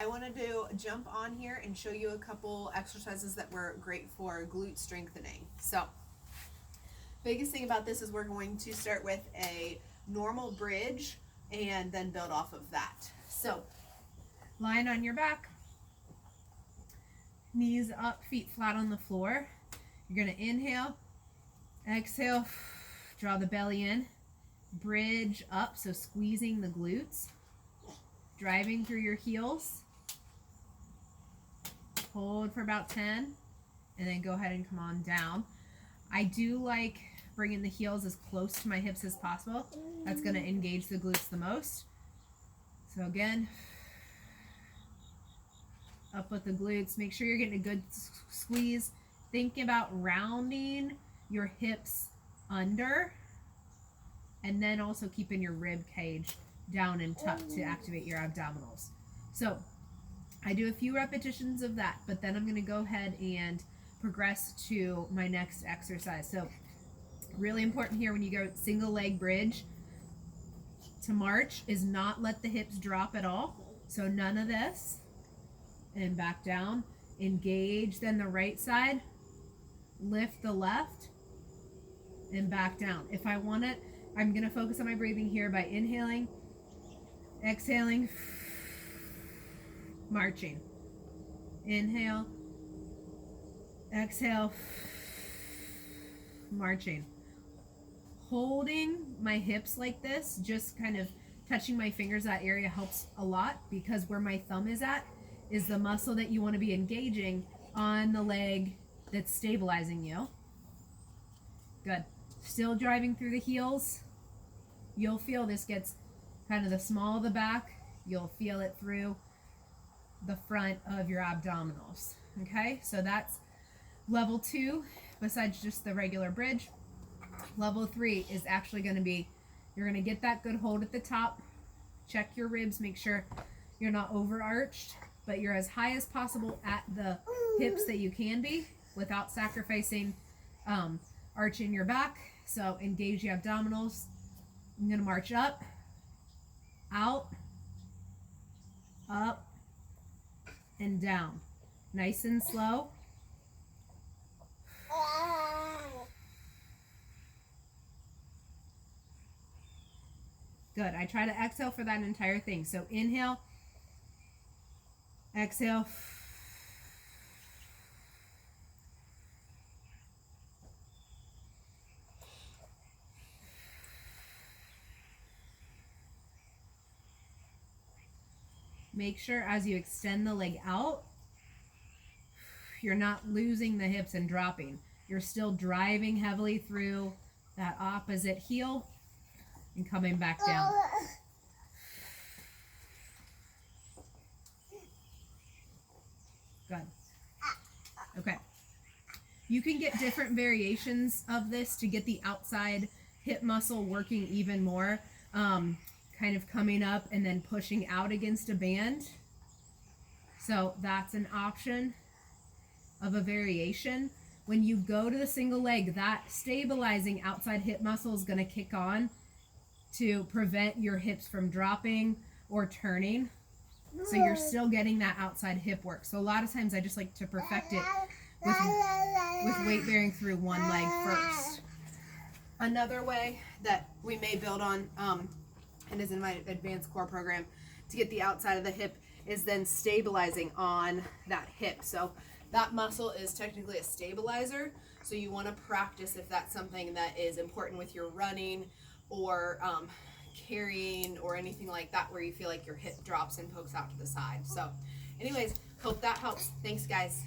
I wanted to jump on here and show you a couple exercises that were great for glute strengthening. So, biggest thing about this is we're going to start with a normal bridge and then build off of that. So, lying on your back, knees up, feet flat on the floor. You're going to inhale, exhale, draw the belly in, bridge up, so squeezing the glutes, driving through your heels. Hold for about 10, and then go ahead and come on down. I do like bringing the heels as close to my hips as possible. That's going to engage the glutes the most. So again, up with the glutes. Make sure you're getting a good squeeze. Think about rounding your hips under, and then also keeping your rib cage down and tucked to activate your abdominals. So I do a few repetitions of that, but then I'm going to go ahead and progress to my next exercise. So really important here when you go single leg bridge to march is not let the hips drop at all. So none of this. And back down. Engage then the right side. Lift the left. And back down. If I want it, I'm going to focus on my breathing here by inhaling, exhaling, marching. Inhale, exhale, marching. Holding my hips like this, just kind of touching my fingers, that area helps a lot because where my thumb is at is the muscle that you want to be engaging on the leg that's stabilizing you. Good. Still driving through the heels. You'll feel this gets kind of the small of the back. You'll feel it through the front of your abdominals. Okay, so that's level 2 besides just the regular bridge. Level 3 is actually going to be, you're going to get that good hold at the top, check your ribs, make sure you're not overarched, but you're as high as possible at the hips that you can be without sacrificing arching your back. So engage the abdominals. I'm going to march up, out, up, and down. Nice and slow. Good. I try to exhale for that entire thing. So inhale, exhale. Make sure as you extend the leg out, you're not losing the hips and dropping. You're still driving heavily through that opposite heel and coming back down. Good. Okay. You can get different variations of this to get the outside hip muscle working even more. Kind of coming up and then pushing out against a band. So that's an option of a variation. When you go to the single leg, that stabilizing outside hip muscle is going to kick on to prevent your hips from dropping or turning. So you're still getting that outside hip work. So a lot of times I just like to perfect it with weight bearing through one leg first. Another way that we may build on, and is in my advanced core program, to get the outside of the hip is then stabilizing on that hip. So that muscle is technically a stabilizer. So you want to practice if that's something that is important with your running or carrying or anything like that where you feel like your hip drops and pokes out to the side. So anyways, hope that helps. Thanks guys.